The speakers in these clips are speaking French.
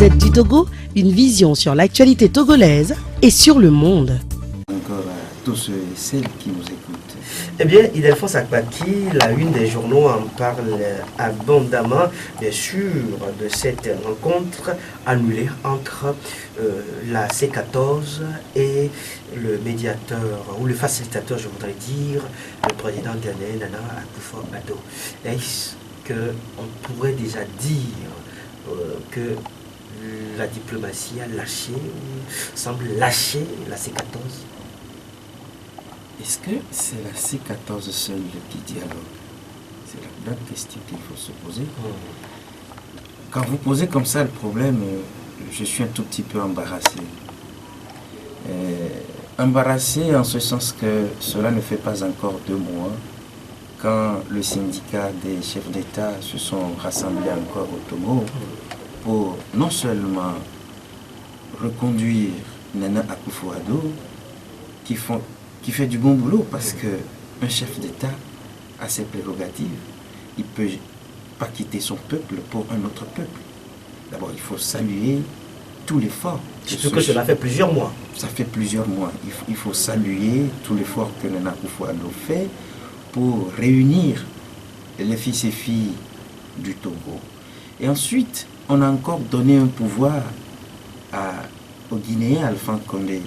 Gazette du Togo, une vision sur l'actualité togolaise et sur le monde. Encore à tous ceux et celles qui nous écoutent. Eh bien, Ildefonse Akpaki, la une des journaux en parle abondamment, bien sûr, de cette rencontre annulée entre la C14 et le médiateur, ou le facilitateur, je voudrais dire, le président ghanéen Nana Akufo-Addo. Est-ce qu'on pourrait déjà dire que la diplomatie a lâché, ou semble lâcher la C14? Est-ce que c'est la C14 seule qui dialogue? C'est la grande question qu'il faut se poser. Quand vous posez comme ça le problème, je suis un tout petit peu embarrassé. Embarrassé en ce sens que cela ne fait pas encore 2 mois quand le syndicat des chefs d'État se sont rassemblés encore au Togo pour non seulement reconduire Nana Akufo-Addo, qui fait du bon boulot, parce qu'un chef d'État a ses prérogatives. Il ne peut pas quitter son peuple pour un autre peuple. D'abord, il faut saluer tout l'effort. Surtout que cela fait plusieurs mois. Ça fait plusieurs mois. Il faut saluer tout l'effort que Nana Akufo-Addo fait pour réunir les fils et filles du Togo. Et ensuite, on a encore donné un pouvoir au Guinéen Alpha Condé.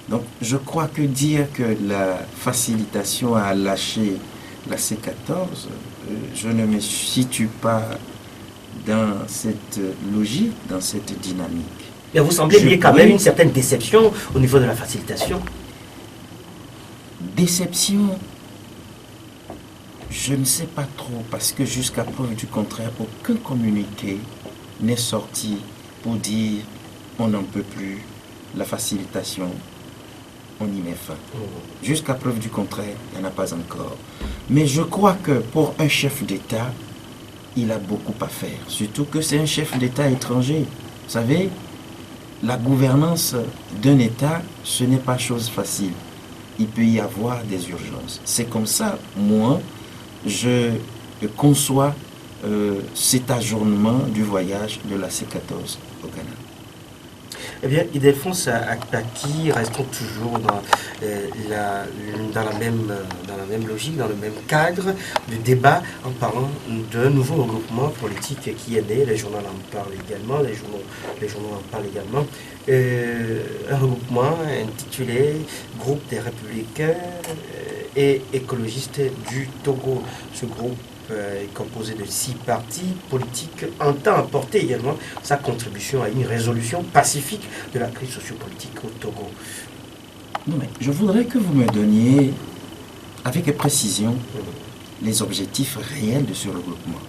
Donc, je crois que dire que la facilitation a lâché la C14, je ne me situe pas dans cette logique, dans cette dynamique. Mais vous semblez lier quand même une certaine déception au niveau de la facilitation. Déception, je ne sais pas trop, parce que jusqu'à preuve du contraire, aucun communiqué n'est sorti pour dire on n'en peut plus, la facilitation, on y met fin. Jusqu'à preuve du contraire, il n'y en a pas encore. Mais je crois que pour un chef d'État, il a beaucoup à faire. Surtout que c'est un chef d'État étranger. Vous savez, la gouvernance d'un État, ce n'est pas chose facile. Il peut y avoir des urgences. C'est comme ça, moi, je conçois cet ajournement du voyage de la C14 au Ghana. Eh bien, Ildefonse Akpaki, restons toujours dans la même logique, dans le même cadre de débat, en parlant d'un nouveau regroupement politique qui est né. Les journaux en parlent également, les journaux en parlent également. Un regroupement intitulé Groupe des Républicains et écologistes du Togo. Ce groupe est composé de 6 partis politiques, entend apporter également sa contribution à une résolution pacifique de la crise sociopolitique au Togo. Non, mais je voudrais que vous me donniez avec précision les objectifs réels de ce regroupement.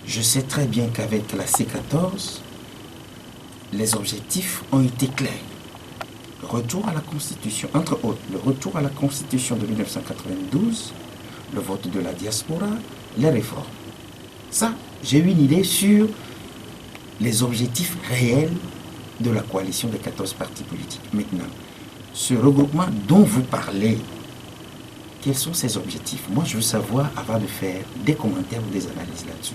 Je sais très bien qu'avec la C14, les objectifs ont été clairs. Retour à la Constitution, entre autres, le retour à la Constitution de 1992, le vote de la diaspora, les réformes. Ça, j'ai une idée sur les objectifs réels de la coalition des 14 partis politiques. Maintenant, ce regroupement dont vous parlez, quels sont ses objectifs? Moi, je veux savoir avant de faire des commentaires ou des analyses là-dessus.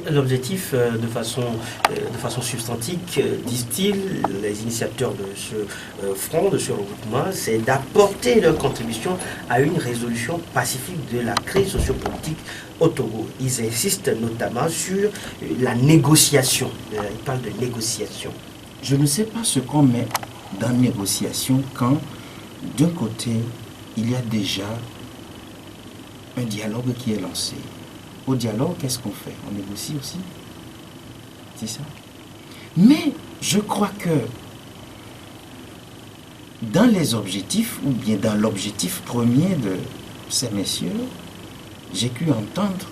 L'objectif, de façon substantique, disent-ils, les initiateurs de ce front, de ce regroupement, c'est d'apporter leur contribution à une résolution pacifique de la crise sociopolitique au Togo. Ils insistent notamment sur la négociation. Ils parlent de négociation. Je ne sais pas ce qu'on met dans négociation quand, d'un côté, il y a déjà un dialogue qui est lancé. Au dialogue, qu'est-ce qu'on fait? On négocie aussi. C'est ça. Mais je crois que dans les objectifs, ou bien dans l'objectif premier de ces messieurs, j'ai pu entendre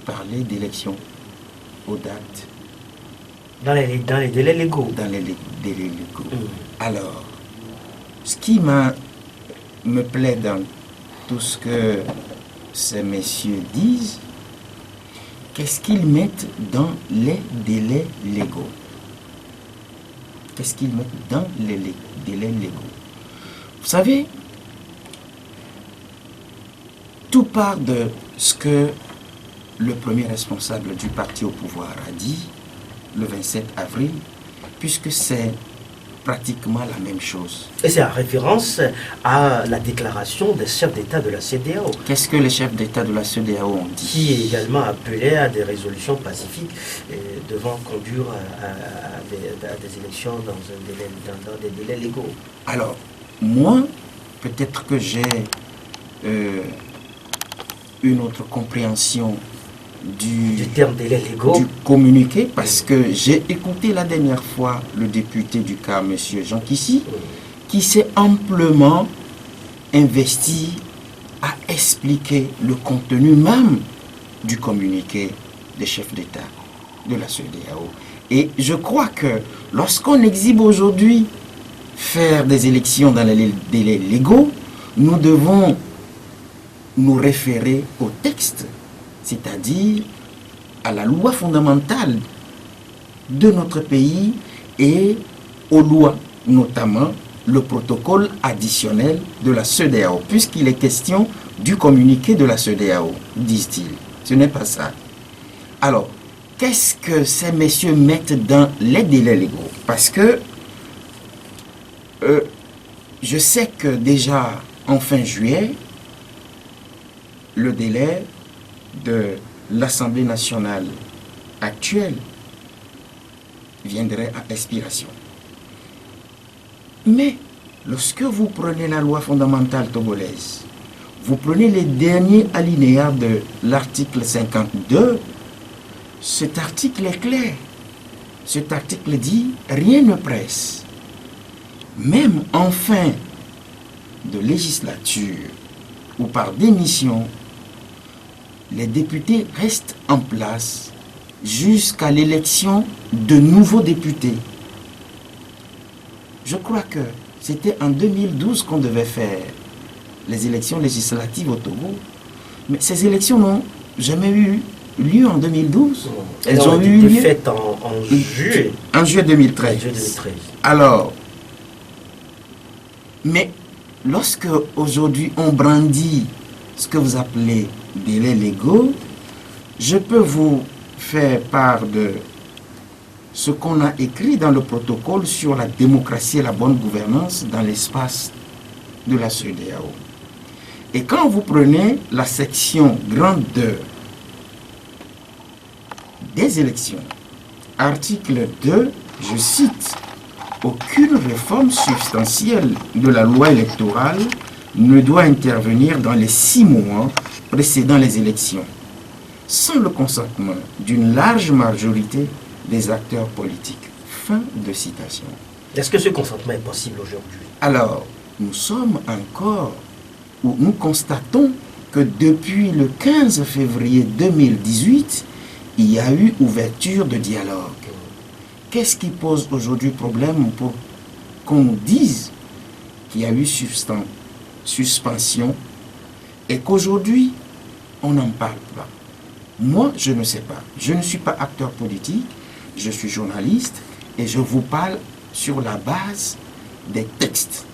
parler d'élections aux dates. Dans les délais légaux. Dans les délais légaux. Alors, ce qui me plaît dans tout ce que ces messieurs disent, qu'est-ce qu'ils mettent dans les délais légaux? Qu'est-ce qu'ils mettent dans les délais légaux? Vous savez, tout part de ce que le premier responsable du parti au pouvoir a dit le 27 avril, puisque c'est pratiquement la même chose. Et c'est en référence à la déclaration des chefs d'État de la CEDEAO. Qu'est-ce que les chefs d'État de la CEDEAO ont dit? Qui est également appelé à des résolutions pacifiques devant conduire à des élections dans des délais légaux. Alors, moi, peut-être que j'ai une autre compréhension du terme délai légaux. Du communiqué, parce que j'ai écouté la dernière fois le député du cas, M. Jean Kissy, qui s'est amplement investi à expliquer le contenu même du communiqué des chefs d'État de la CEDEAO. Et je crois que lorsqu'on exhibe aujourd'hui faire des élections dans les délais légaux, nous devons nous référer au texte, c'est-à-dire à la loi fondamentale de notre pays et aux lois, notamment le protocole additionnel de la CEDEAO, puisqu'il est question du communiqué de la CEDEAO, disent-ils. Ce n'est pas ça. Alors, qu'est-ce que ces messieurs mettent dans les délais légaux? Parce que je sais que déjà en fin juillet, le délai de l'Assemblée nationale actuelle viendrait à expiration. Mais lorsque vous prenez la loi fondamentale togolaise, vous prenez les derniers alinéas de l'article 52, cet article est clair. Cet article dit « Rien ne presse ». Même en fin de législature ou par démission, les députés restent en place jusqu'à l'élection de nouveaux députés. Je crois que c'était en 2012 qu'on devait faire les élections législatives au Togo, mais ces élections n'ont jamais eu lieu en 2012. Elles ont eu lieu faites en juillet. En juillet 2013. Alors, mais lorsque aujourd'hui on brandit ce que vous appelez délais légaux, je peux vous faire part de ce qu'on a écrit dans le protocole sur la démocratie et la bonne gouvernance dans l'espace de la CEDEAO. Et quand vous prenez la section grande 2 des élections, article 2, je cite, « Aucune réforme substantielle de la loi électorale ne doit intervenir dans les 6 mois précédant les élections, sans le consentement d'une large majorité des acteurs politiques. » Fin de citation. Est-ce que ce consentement est possible aujourd'hui? Alors, nous sommes encore, où nous constatons que depuis le 15 février 2018, il y a eu ouverture de dialogue. Qu'est-ce qui pose aujourd'hui problème pour qu'on nous dise qu'il y a eu suspension et qu'aujourd'hui, on n'en parle pas? Moi, je ne sais pas. Je ne suis pas acteur politique, je suis journaliste et je vous parle sur la base des textes.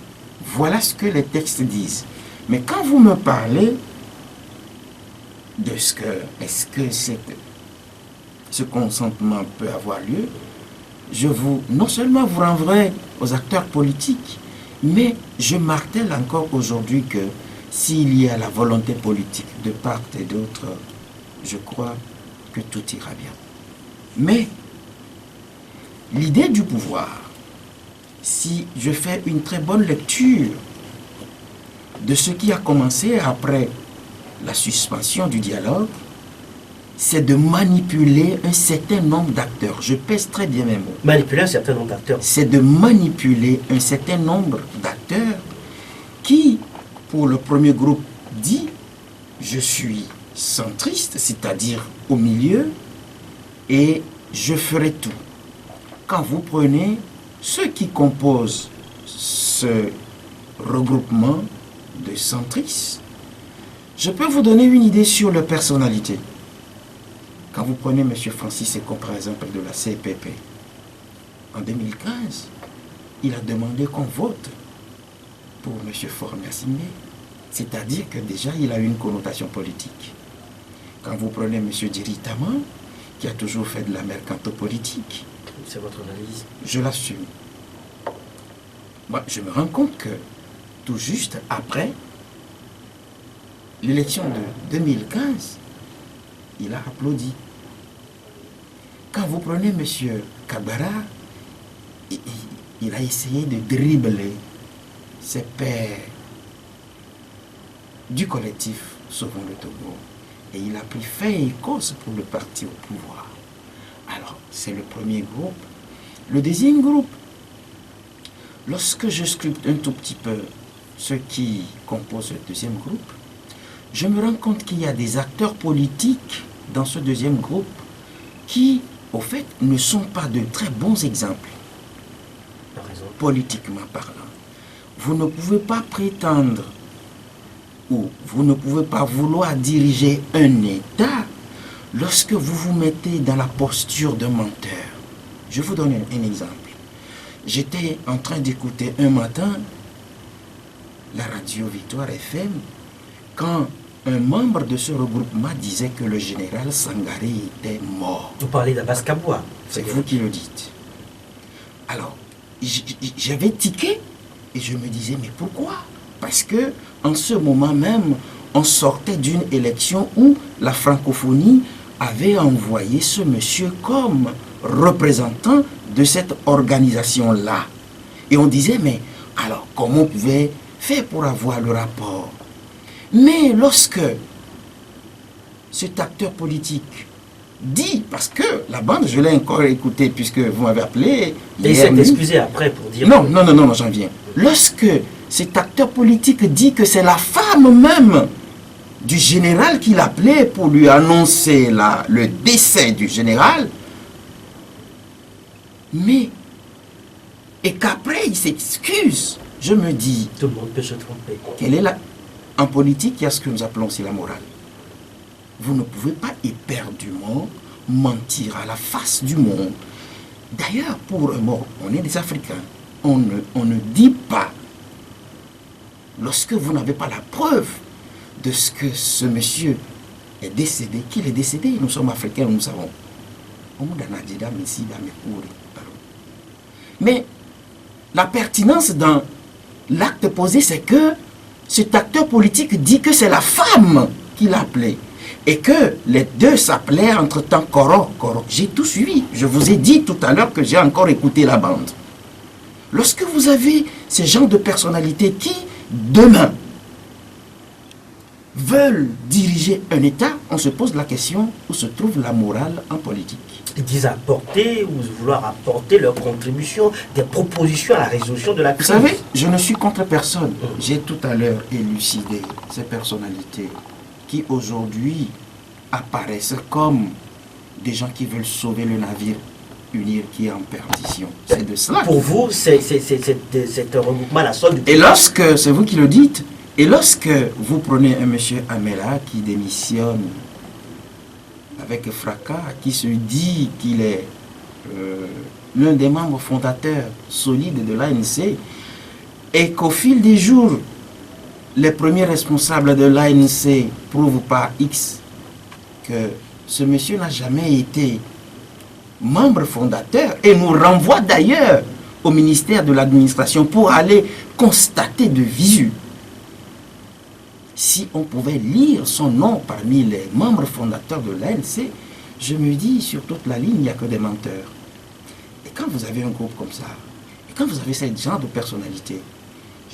Voilà ce que les textes disent. Mais quand vous me parlez de est-ce que ce consentement peut avoir lieu, non seulement vous renverrai aux acteurs politiques, mais je martèle encore aujourd'hui que s'il y a la volonté politique de part et d'autre, je crois que tout ira bien. Mais l'idée du pouvoir, si je fais une très bonne lecture de ce qui a commencé après la suspension du dialogue, c'est de manipuler un certain nombre d'acteurs. Je pèse très bien mes mots. Manipuler un certain nombre d'acteurs. C'est de manipuler un certain nombre d'acteurs qui, pour le premier groupe, dit « je suis centriste », c'est-à-dire au milieu, et je ferai tout. Quand vous prenez ceux qui composent ce regroupement de centristes, je peux vous donner une idée sur leur personnalité. Quand vous prenez M. Francis Ekong, par exemple, de la CPP, en 2015, il a demandé qu'on vote pour M. Faure Gnassingbé. C'est-à-dire que déjà, il a une connotation politique. Quand vous prenez M. Diri Taman, qui a toujours fait de la mercantopolitique, C'est votre analyse. Je l'assume. Moi, je me rends compte que tout juste après l'élection de 2015, il a applaudi. Quand vous prenez M. Kabara, il a essayé de dribbler ses pairs du collectif Sauvons le Togo. Et il a pris fin et cause pour le parti au pouvoir. Alors, c'est le premier groupe. Le deuxième groupe, lorsque je sculpte un tout petit peu ceux qui composent le deuxième groupe, je me rends compte qu'il y a des acteurs politiques dans ce deuxième groupe qui, au fait, ne sont pas de très bons exemples, politiquement parlant. Vous ne pouvez pas prétendre ou vous ne pouvez pas vouloir diriger un État lorsque vous vous mettez dans la posture de menteur. Je vous donne un exemple. J'étais en train d'écouter un matin la radio Victoire FM quand un membre de ce regroupement disait que le général Sangaré était mort. Vous parlez d'Abbas Kaboua. C'est vous qui le dites. Alors, j'avais tiqué et je me disais, mais pourquoi? Parce que en ce moment même, on sortait d'une élection où la francophonie avait envoyé ce monsieur comme représentant de cette organisation-là. Et on disait, mais alors, comment on pouvait faire pour avoir le rapport? Mais lorsque cet acteur politique dit, parce que la bande, je l'ai encore écoutée puisque vous m'avez appelé. Et il s'est excusé après pour dire... Non, j'en viens. Lorsque cet acteur politique dit que c'est la femme même du général qui l'appelait pour lui annoncer le décès du général, mais, et qu'après il s'excuse, je me dis... Tout le monde peut se tromper. Quelle est en politique, il y a ce que nous appelons aussi la morale. Vous ne pouvez pas éperdument mentir à la face du monde. D'ailleurs, pour un mort, on est des Africains. On ne dit pas, lorsque vous n'avez pas la preuve de ce que ce monsieur est décédé, qu'il est décédé, nous sommes Africains, nous savons. Mais la pertinence dans l'acte posé, c'est que cet acteur politique dit que c'est la femme qui l'a appelé. Et que les deux s'appelaient entre-temps Koro. J'ai tout suivi. Je vous ai dit tout à l'heure que j'ai encore écouté la bande. Lorsque vous avez ces gens de personnalités qui, demain, veulent diriger un État, on se pose la question où se trouve la morale en politique. Ils disent apporter ou vouloir apporter leur contribution, des propositions à la résolution de la crise. Vous savez, je ne suis contre personne. J'ai tout à l'heure élucidé ces personnalités qui aujourd'hui apparaissent comme des gens qui veulent sauver le navire unir qui est en perdition. C'est de cela. Pour vous, c'est un regroupement à la solde du... Et lorsque, c'est vous qui le dites, et lorsque vous prenez un monsieur Amela qui démissionne avec fracas, qui se dit qu'il est l'un des membres fondateurs solides de l'ANC, et qu'au fil des jours, les premiers responsables de l'ANC prouvent par X que ce monsieur n'a jamais été membre fondateur et nous renvoie d'ailleurs au ministère de l'administration pour aller constater de visu. Si on pouvait lire son nom parmi les membres fondateurs de l'ANC, je me dis sur toute la ligne, il n'y a que des menteurs. Et quand vous avez un groupe comme ça, et quand vous avez ce genre de personnalité,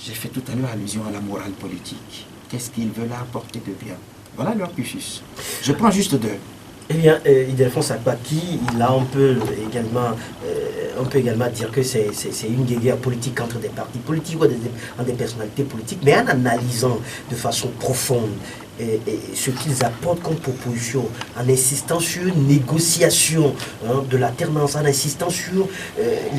j'ai fait tout à l'heure allusion à la morale politique. Qu'est-ce qu'ils veulent apporter de bien? Voilà leur cursus. Je prends juste deux. Eh bien, Ildefonse Akpaki, on peut également dire que c'est une guerre politique entre des partis politiques ou des personnalités politiques, mais en analysant de façon profonde ce qu'ils apportent comme proposition, en insistant sur une négociation de l'alternance, en insistant sur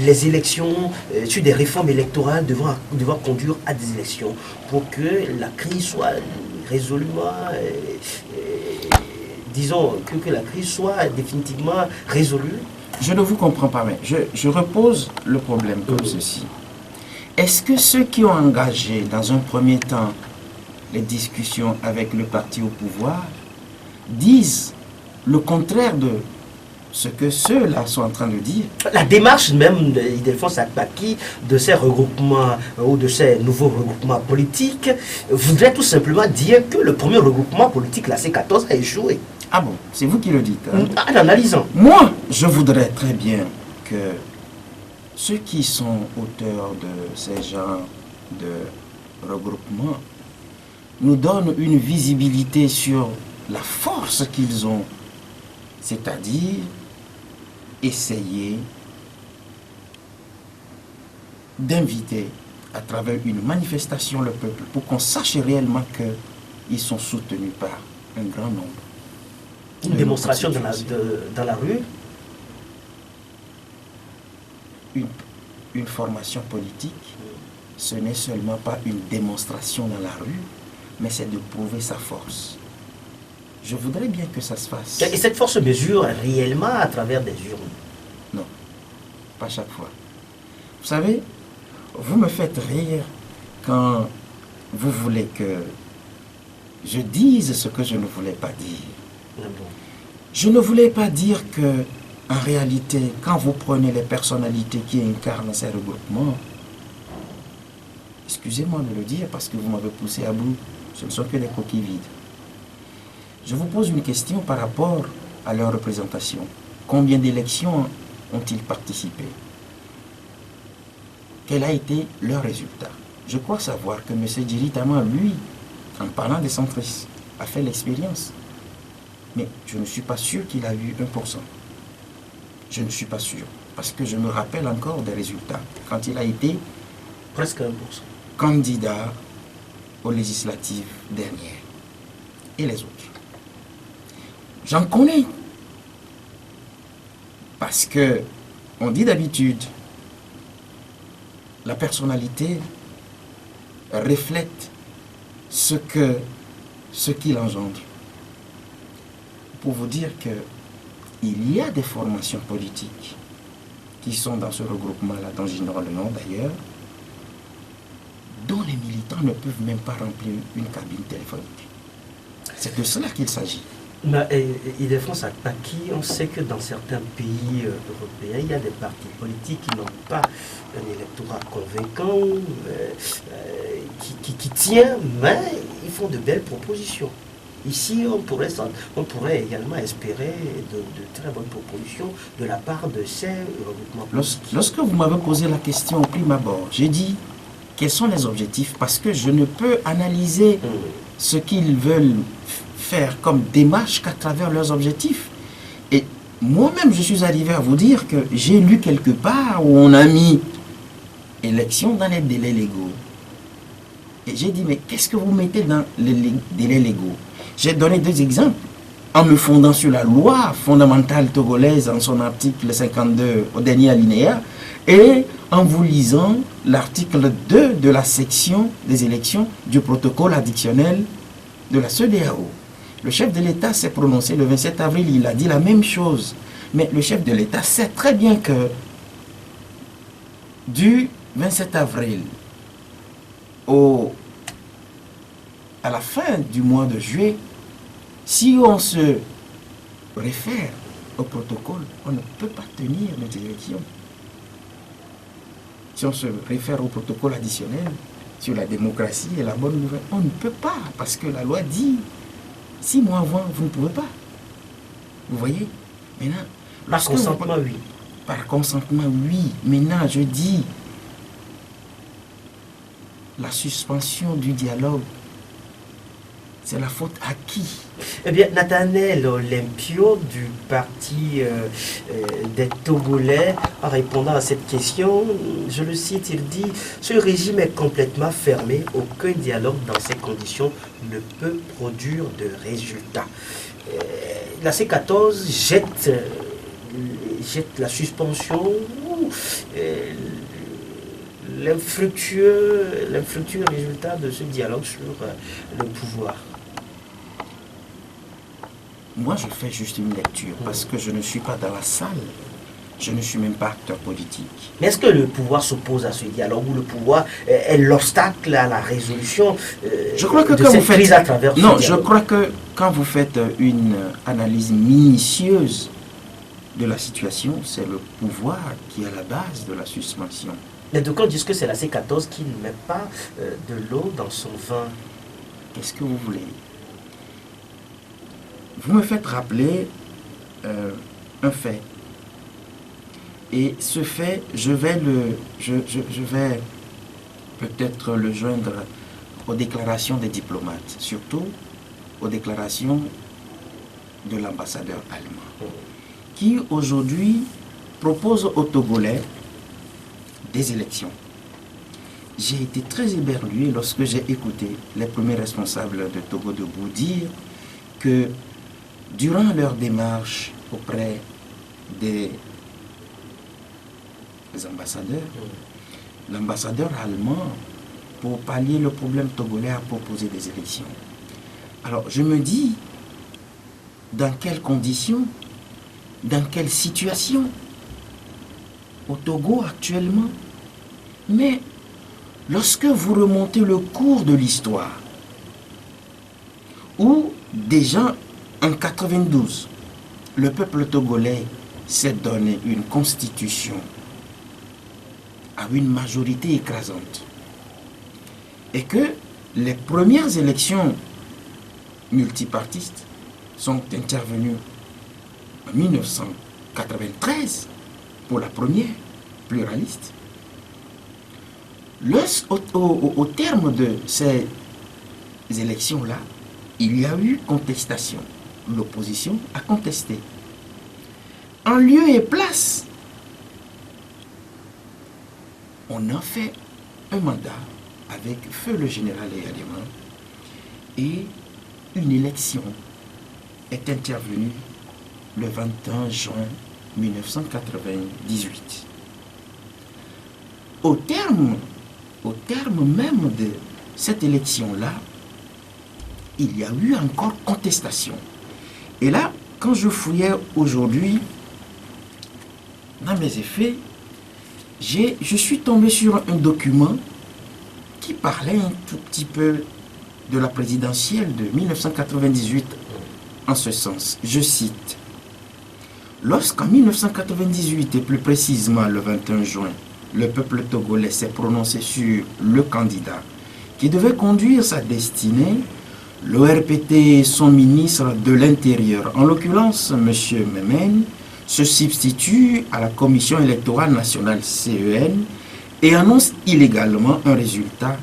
les élections, sur des réformes électorales devant conduire à des élections, pour que la crise soit résolument... disons que la crise soit définitivement résolue. Je ne vous comprends pas, mais je repose le problème comme ceci. Est-ce que ceux qui ont engagé dans un premier temps les discussions avec le parti au pouvoir disent le contraire de ce que ceux-là sont en train de dire. La démarche même d'Ildefonse Akpaki, de ces regroupements ou de ces nouveaux regroupements politiques, voudrait tout simplement dire que le premier regroupement politique, la C14, a échoué. Ah bon, c'est vous qui le dites. Hein? En analysant. Moi, je voudrais très bien que ceux qui sont auteurs de ces genres de regroupements nous donnent une visibilité sur la force qu'ils ont, c'est-à-dire essayer d'inviter à travers une manifestation le peuple pour qu'on sache réellement qu'ils sont soutenus par un grand nombre. Une démonstration dans la rue. Une formation politique, ce n'est seulement pas une démonstration dans la rue, mais c'est de prouver sa force. Je voudrais bien que ça se fasse. Et cette force mesure réellement à travers des urnes? Non, pas chaque fois. Vous savez, vous me faites rire quand vous voulez que je dise ce que je ne voulais pas dire. Ah bon. Je ne voulais pas dire que, en réalité, quand vous prenez les personnalités qui incarnent ces regroupements, excusez-moi de le dire parce que vous m'avez poussé à bout, ce ne sont que des coquilles vides. Je vous pose une question par rapport à leur représentation. Combien d'élections ont-ils participé? Quel a été leur résultat? Je crois savoir que M. Djiritama, lui, en parlant des centristes, a fait l'expérience. Mais je ne suis pas sûr qu'il a eu 1%. Je ne suis pas sûr. Parce que je me rappelle encore des résultats. Quand il a été presque 1%. Candidat aux législatives dernières. Et les autres. J'en connais. Parce que on dit d'habitude, la personnalité reflète ce qu'il engendre. Pour vous dire que il y a des formations politiques qui sont dans ce regroupement-là, dont j'ignore le nom d'ailleurs, dont les militants ne peuvent même pas remplir une cabine téléphonique. C'est de cela qu'il s'agit. Ildefonse Akpaki, on sait que dans certains pays européens, il y a des partis politiques qui n'ont pas un électorat convaincant, qui tient, mais ils font de belles propositions. Ici, on pourrait également espérer de très bonnes propositions de la part de ces regroupements politiques. Lorsque vous m'avez posé la question au prime abord, j'ai dit quels sont les objectifs, parce que je ne peux analyser ce qu'ils veulent faire comme démarche qu'à travers leurs objectifs. Et moi-même, je suis arrivé à vous dire que j'ai lu quelque part où on a mis élection dans les délais légaux. Et j'ai dit, mais qu'est-ce que vous mettez dans les délais légaux? J'ai donné deux exemples. En me fondant sur la loi fondamentale togolaise en son article 52 au dernier alinéa, et en vous lisant l'article 2 de la section des élections du protocole additionnel de la CEDEAO. Le chef de l'État s'est prononcé le 27 avril, il a dit la même chose. Mais le chef de l'État sait très bien que du 27 avril à la fin du mois de juillet, si on se réfère au protocole, on ne peut pas tenir nos élections. Si on se réfère au protocole additionnel sur la démocratie et la bonne nouvelle, on ne peut pas, parce que la loi dit 6 mois avant, vous ne pouvez pas. Vous voyez? Maintenant, par consentement, oui. Par consentement, oui. Maintenant, je dis la suspension du dialogue, c'est la faute à qui? Eh bien, Nathanaël Olympio du parti des Togolais, en répondant à cette question, je le cite, il dit « Ce régime est complètement fermé, aucun dialogue dans ces conditions ne peut produire de résultats. » La C14 jette la suspension, l'infructueux résultat de ce dialogue sur le pouvoir. Moi, je fais juste une lecture parce que je ne suis pas dans la salle. Je ne suis même pas acteur politique. Mais est-ce que le pouvoir s'oppose à ce dialogue ou le pouvoir est l'obstacle à la résolution je crois que de quand cette vous faites, crise à travers ce non, dialogue? je crois que quand vous faites une analyse minutieuse de la situation, c'est le pouvoir qui est à la base de la suspension. Les deux camps disent que c'est la C14 qui ne met pas de l'eau dans son vin. Qu'est-ce que vous voulez? Vous me faites rappeler un fait. Et ce fait, je vais peut-être le joindre aux déclarations des diplomates, surtout aux déclarations de l'ambassadeur allemand, qui aujourd'hui propose aux Togolais des élections. J'ai été très éberlué lorsque j'ai écouté les premiers responsables de Togo Debout dire que durant leur démarche auprès des ambassadeurs, l'ambassadeur allemand, pour pallier le problème togolais, a proposé des élections. Alors je me dis, dans quelles conditions, dans quelle situation au Togo actuellement? Mais lorsque vous remontez le cours de l'histoire, où déjà en 92, le peuple togolais s'est donné une constitution à une majorité écrasante, et que les premières élections multipartistes sont intervenues en 1993 pour la première pluraliste. Au terme de ces élections-là, il y a eu contestation. L'opposition a contesté. En lieu et place, on a fait un mandat avec feu le général Eyadema et une élection est intervenue le 21 juin 1998. Au terme même de cette élection-là, il y a eu encore contestation. Et là, quand je fouillais aujourd'hui dans mes effets, je suis tombé sur un document qui parlait un tout petit peu de la présidentielle de 1998 en ce sens. Je cite: lorsqu'en 1998 et plus précisément le 21 juin, le peuple togolais s'est prononcé sur le candidat qui devait conduire sa destinée, l'ORPT et son ministre de l'Intérieur, en l'occurrence M. Memen, se substitue à la Commission électorale nationale CEN et annonce illégalement un résultat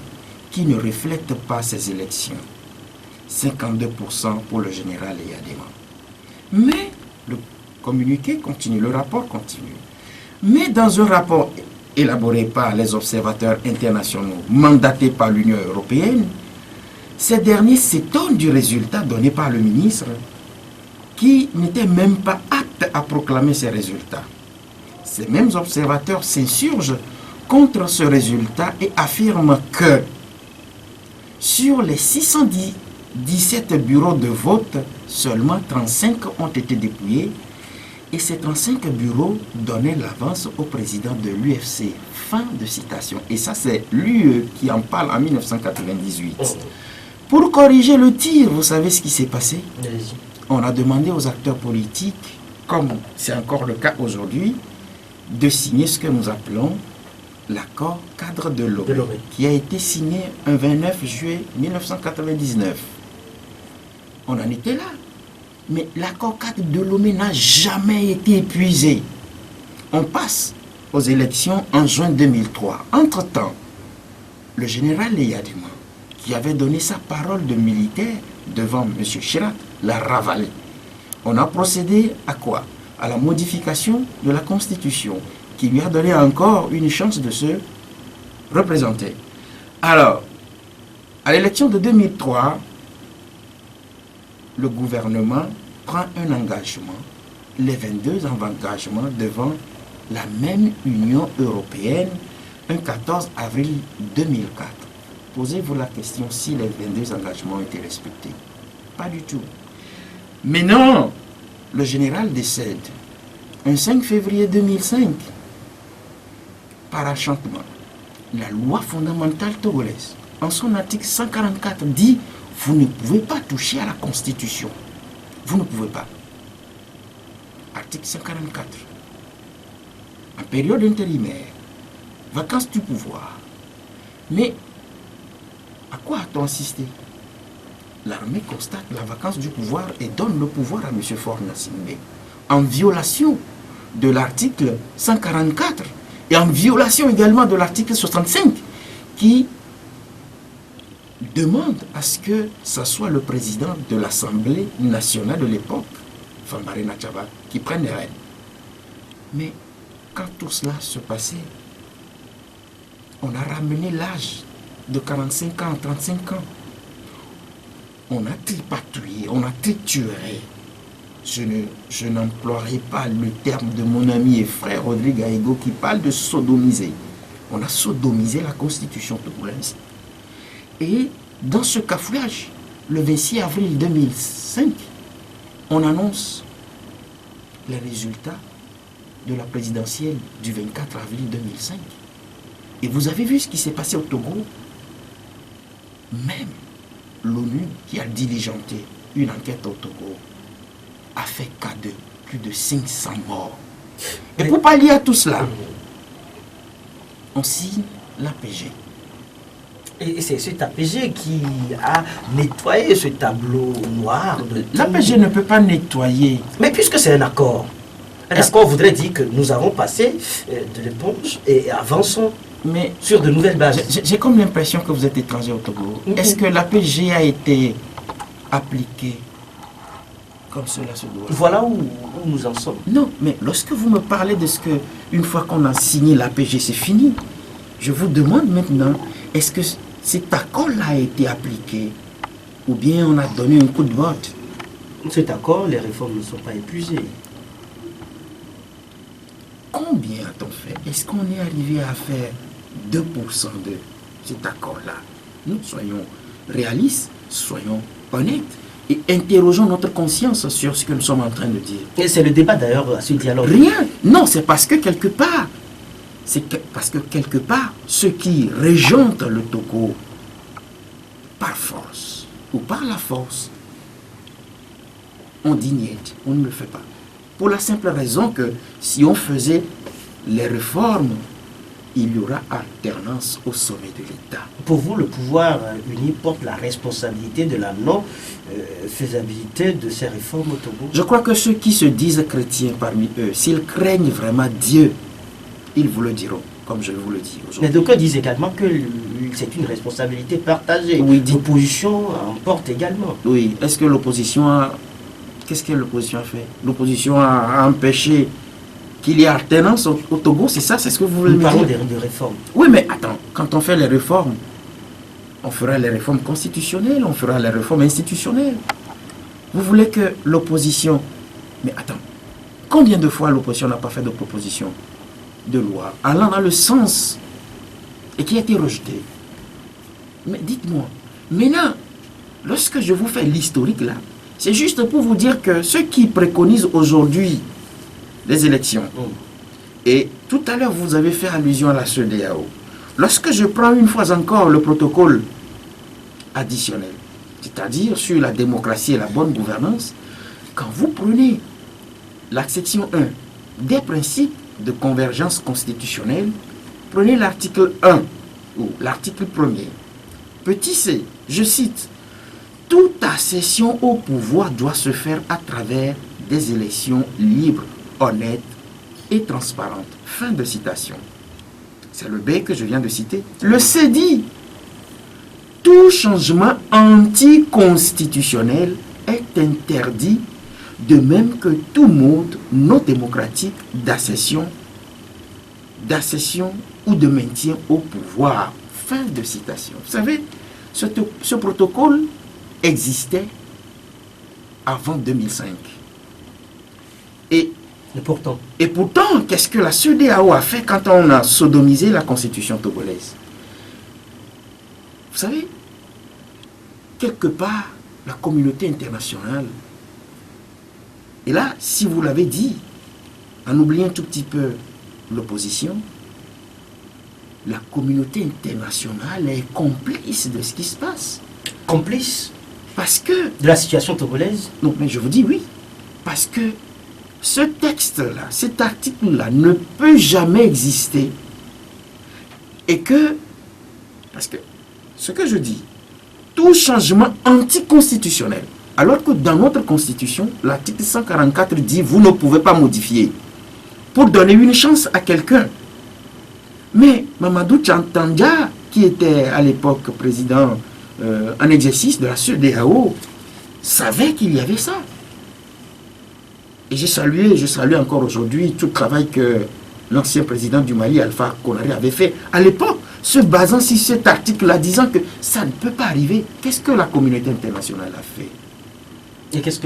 qui ne reflète pas ces élections. 52% pour le général Eyadema. Mais le communiqué continue, le rapport continue. Mais dans un rapport élaboré par les observateurs internationaux mandatés par l'Union européenne, ces derniers s'étonnent du résultat donné par le ministre qui n'était même pas apte à proclamer ces résultats. Ces mêmes observateurs s'insurgent contre ce résultat et affirment que sur les 617 bureaux de vote, seulement 35 ont été dépouillés et ces 35 bureaux donnaient l'avance au président de l'UFC. Fin de citation. Et ça, c'est l'UE qui en parle en 1998. Pour corriger le tir, vous savez ce qui s'est passé? On a demandé aux acteurs politiques, comme c'est encore le cas aujourd'hui, de signer ce que nous appelons l'accord cadre de Lomé, qui a été signé un 29 juillet 1999. On en était là. Mais l'accord cadre de Lomé n'a jamais été épuisé. On passe aux élections en juin 2003. Entre-temps, le général Eyadema, qui avait donné sa parole de militaire devant M. Chirac, l'a ravalé. On a procédé à quoi? À la modification de la Constitution, qui lui a donné encore une chance de se représenter. Alors, à l'élection de 2003, le gouvernement prend un engagement, les 22 engagements devant la même Union européenne, un 14 avril 2004. Posez-vous la question si les 22 engagements ont été respectés. Pas du tout. Mais non, le général décède un 5 février 2005. Par enchantement, la loi fondamentale togolaise, en son article 144, dit: vous ne pouvez pas toucher à la Constitution. Vous ne pouvez pas. article 144. En période intérimaire, vacances du pouvoir. Mais à quoi a-t-on assisté? L'armée constate la vacance du pouvoir et donne le pouvoir à M. Faure Gnassingbé, en violation de l'article 144 et en violation également de l'article 65 qui demande à ce que ce soit le président de l'Assemblée nationale de l'époque, Fambaré Natchaba, qui prenne les rênes. Mais quand tout cela se passait, on a ramené l'âge de 45 ans à 35 ans. On a tripatouillé, on a trituré. Je n'emploierai pas le terme de mon ami et frère Rodrigue Aïgo qui parle de sodomiser. On a sodomisé la constitution togolaise. Et dans ce cafouillage, le 26 avril 2005, on annonce les résultats de la présidentielle du 24 avril 2005. Et vous avez vu ce qui s'est passé au Togo. Même l'ONU, qui a diligenté une enquête au Togo, a fait cas de plus de 500 morts. Et pour pallier à tout cela, on signe l'APG. Et c'est cet APG qui a nettoyé ce tableau noir. L'APG ne peut pas nettoyer. Mais puisque c'est un accord voudrait dire que nous avons passé de l'éponge et avançons sur de nouvelles bases. J'ai comme l'impression que vous êtes étranger au Togo. Est-ce que l'APG a été appliqué comme cela se doit? Voilà où nous en sommes. Non, mais lorsque vous me parlez de ce que, une fois qu'on a signé l'APG, c'est fini. Je vous demande maintenant, est-ce que cet accord-là a été appliqué ou bien on a donné un coup de botte? Cet accord, les réformes ne sont pas épuisées. Combien a-t-on fait? Est-ce qu'on est arrivé à faire 2% de cet accord-là? Nous soyons réalistes, soyons honnêtes et interrogeons notre conscience sur ce que nous sommes en train de dire. Et c'est le débat d'ailleurs à ce dialogue. Rien. Non, c'est parce que quelque part, ceux qui régentent le Togo par force ou par la force, on dit niet, on ne le fait pas. Pour la simple raison que si on faisait les réformes, il y aura alternance au sommet de l'État. Pour vous, le pouvoir uni porte la responsabilité de la non-faisabilité de ces réformes au Togo? Je crois que ceux qui se disent chrétiens parmi eux, s'ils craignent vraiment Dieu, ils vous le diront, comme je vous le dis aujourd'hui. Mais d'aucuns disent également que c'est une responsabilité partagée. Oui, l'opposition en porte également. Oui, est-ce que l'opposition a... Qu'est-ce que l'opposition a fait? L'opposition a empêché qu'il y ait alternance au Togo, c'est ça? C'est ce que vous voulez me dire? Nous parlons de réformes. Oui, mais attends, quand on fait les réformes, on fera les réformes constitutionnelles, on fera les réformes institutionnelles. Vous voulez que l'opposition... Mais attends, combien de fois l'opposition n'a pas fait de proposition de loi allant dans le sens et qui a été rejetée? Mais dites-moi, maintenant, lorsque je vous fais l'historique là, c'est juste pour vous dire que ceux qui préconisent aujourd'hui les élections, et tout à l'heure vous avez fait allusion à la CEDEAO, lorsque je prends une fois encore le protocole additionnel, c'est-à-dire sur la démocratie et la bonne gouvernance, quand vous prenez la section 1 des principes de convergence constitutionnelle, prenez l'article 1 ou l'article 1er, petit c, je cite, toute accession au pouvoir doit se faire à travers des élections libres, honnêtes et transparentes. Fin de citation. C'est le B que je viens de citer. Le C dit, tout changement anticonstitutionnel est interdit, de même que tout mode non démocratique d'accession ou de maintien au pouvoir. Fin de citation. Vous savez, ce protocole existait avant 2005. Et pourtant, qu'est-ce que la CEDEAO a fait quand on a sodomisé la constitution togolaise? Vous savez, quelque part, la communauté internationale, et là, si vous l'avez dit, en oubliant un tout petit peu l'opposition, la communauté internationale est complice de ce qui se passe. Complice? Parce que... De la situation togolaise? Non, mais je vous dis oui. Parce que ce texte-là, cet article-là ne peut jamais exister. Et que, parce que ce que je dis, tout changement anticonstitutionnel, alors que dans notre constitution, l'article 144 dit vous ne pouvez pas modifier pour donner une chance à quelqu'un. Mais Mamadou Tchantandja, qui était à l'époque président en exercice de la CEDEAO, savait qu'il y avait ça. Et je salue encore aujourd'hui tout le travail que l'ancien président du Mali, Alpha Konaré, avait fait à l'époque, se basant sur cet article-là, disant que ça ne peut pas arriver. Qu'est-ce que la communauté internationale a fait? Et qu'est-ce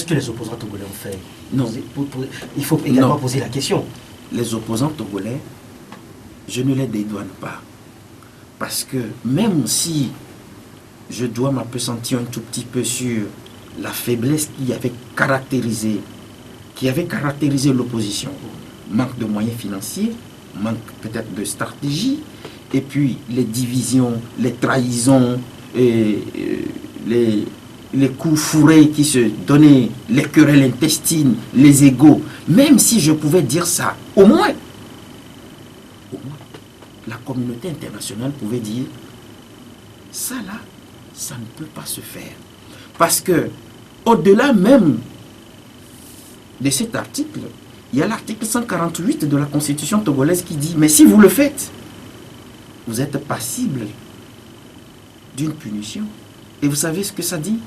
que les opposants togolais ont fait? Non. Il faut également poser la question. Les opposants togolais, je ne les dédouane pas. Parce que même si je dois m'appesantir un tout petit peu sur la faiblesse qui avait caractérisé l'opposition, manque de moyens financiers, manque peut-être de stratégie, et puis les divisions, les trahisons, et les coups fourrés qui se donnaient, les querelles intestines, les égos. Même si je pouvais dire ça, au moins, la communauté internationale pouvait dire ça là, ça ne peut pas se faire. Parce que, au-delà même de cet article, il y a l'article 148 de la Constitution togolaise qui dit, mais si vous le faites, vous êtes passible d'une punition. Et vous savez ce que ça dit?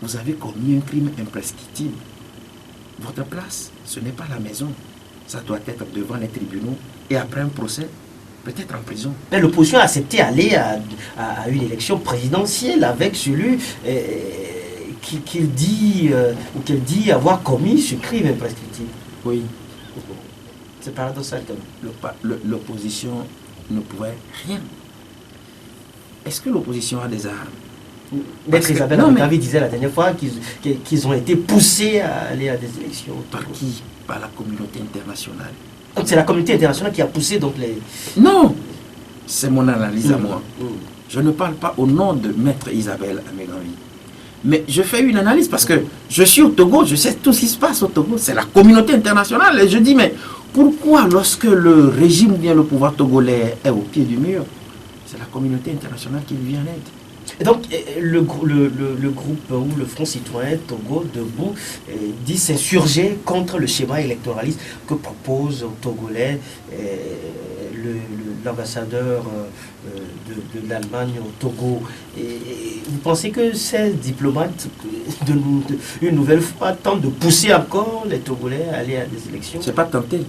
Vous avez commis un crime imprescriptible. Votre place, ce n'est pas la maison. Ça doit être devant les tribunaux et après un procès, peut-être en prison. Mais l'opposition a accepté d'aller à une élection présidentielle avec celui qu'il dit avoir commis ce crime imprescriptible. Oui. C'est paradoxal quand même. L'opposition ne pouvait rien. Est-ce que l'opposition a des armes? Maître Isabelle Amekavi disait la dernière fois qu'ils ont été poussés à aller à des élections. Par qui? Par la communauté internationale. Donc c'est la communauté internationale qui a poussé donc les... Non! C'est mon analyse à moi. Je ne parle pas au nom de Maître Isabelle Amekavi. Mais je fais une analyse parce que je suis au Togo, je sais tout ce qui se passe au Togo. C'est la communauté internationale. Et je dis, mais pourquoi lorsque le régime ou bien le pouvoir togolais est au pied du mur, c'est la communauté internationale qui lui vient en aide? Et donc, le groupe ou le Front citoyen Togo Debout dit s'insurger contre le schéma électoraliste que propose aux Togolais l'ambassadeur de l'Allemagne au Togo. Et vous pensez que ces diplomates, une nouvelle fois, tentent de pousser encore les Togolais à aller à des élections? C'est pas tenté.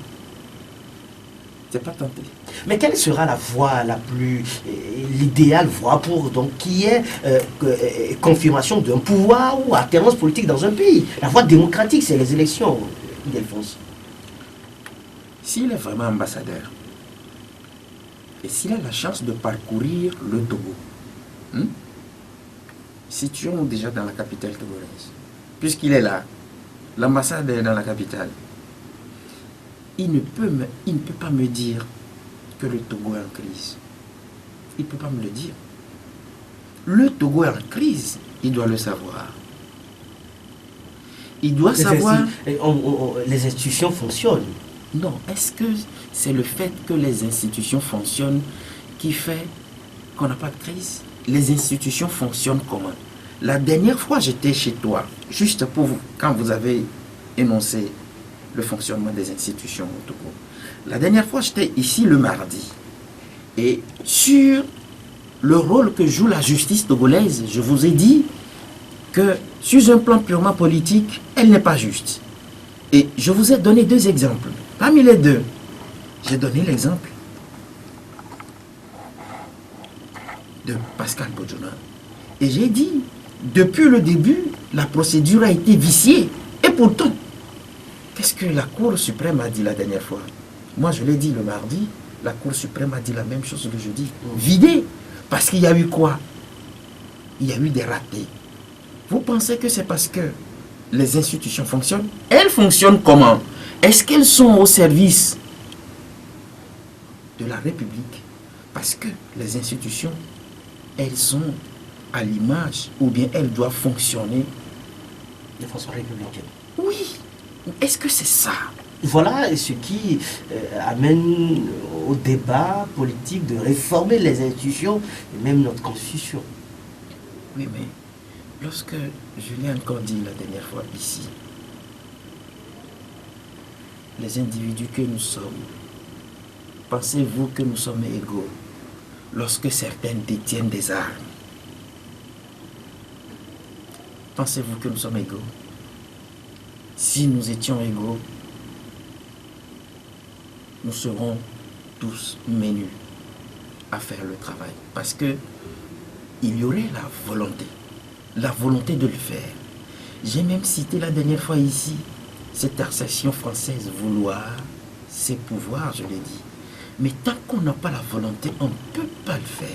C'est pas tenté. Mais quelle sera la voie la plus, l'idéale voie pour donc qui est confirmation d'un pouvoir ou alternance politique dans un pays? La voie démocratique, c'est les élections, Ildefonse. S'il est vraiment ambassadeur, et s'il a la chance de parcourir le Togo, situons déjà dans la capitale togolaise, puisqu'il est là, l'ambassade est dans la capitale, il ne peut pas me dire que le Togo est en crise. Il ne peut pas me le dire. Le Togo est en crise, il doit le savoir. Il doit savoir... Les institutions fonctionnent. Non, est-ce que c'est le fait que les institutions fonctionnent qui fait qu'on n'a pas de crise? Les institutions fonctionnent comment? La dernière fois, j'étais chez toi, juste pour vous, quand vous avez énoncé le fonctionnement des institutions au Togo. La dernière fois, j'étais ici le mardi. Et sur le rôle que joue la justice togolaise, je vous ai dit que sur un plan purement politique, elle n'est pas juste. Et je vous ai donné deux exemples. Parmi les deux, j'ai donné l'exemple de Pascal Bodjona. Et j'ai dit, depuis le début, la procédure a été viciée. Et pourtant, qu'est-ce que la Cour suprême a dit la dernière fois? Moi, je l'ai dit le mardi, la Cour suprême a dit la même chose le jeudi. Vidé. Parce qu'il y a eu quoi? Il y a eu des ratés. Vous pensez que c'est parce que les institutions fonctionnent? Elles fonctionnent comment? Est-ce qu'elles sont au service de la République? Parce que les institutions, elles sont à l'image, ou bien elles doivent fonctionner de façon républicaine. Oui, est-ce que c'est ça? Voilà ce qui amène au débat politique de réformer les institutions et même notre constitution. Oui, mais lorsque je l'ai encore dit la dernière fois ici, les individus que nous sommes, pensez-vous que nous sommes égaux lorsque certains détiennent des armes? Pensez-vous que nous sommes égaux? Si nous étions égaux, nous serons tous menus à faire le travail. Parce que il y aurait la volonté de le faire. J'ai même cité la dernière fois ici cette assertion française, vouloir, c'est pouvoir, je l'ai dit. Mais tant qu'on n'a pas la volonté, on ne peut pas le faire.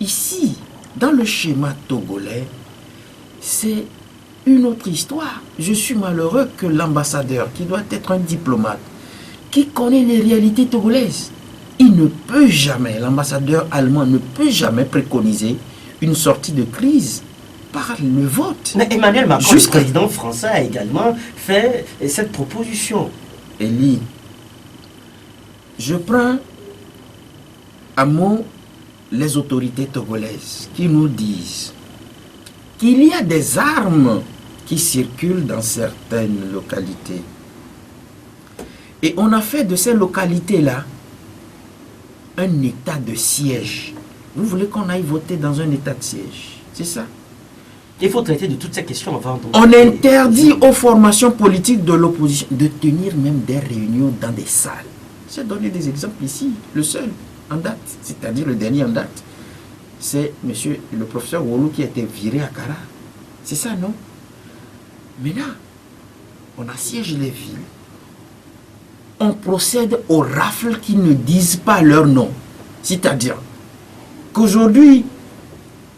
Ici, dans le schéma togolais, c'est une autre histoire. Je suis malheureux que l'ambassadeur, qui doit être un diplomate, qui connaît les réalités togolaises, il ne peut jamais, l'ambassadeur allemand ne peut jamais préconiser une sortie de crise par le vote. Mais Emmanuel Macron, le président français, a également fait cette proposition. Elie, je prends à mot les autorités togolaises qui nous disent qu'il y a des armes qui circulent dans certaines localités. Et on a fait de ces localités-là un état de siège. Vous voulez qu'on aille voter dans un état de siège? C'est ça? Il faut traiter de toutes ces questions avant. On interdit aux formations politiques de l'opposition de tenir même des réunions dans des salles. J'ai donné des exemples ici. Le seul en date, c'est-à-dire le dernier en date, c'est monsieur le professeur Wolo qui a été viré à Kara. C'est ça, non? Maintenant, on assiège les villes. On procède aux rafles qui ne disent pas leur nom. C'est-à-dire qu'aujourd'hui,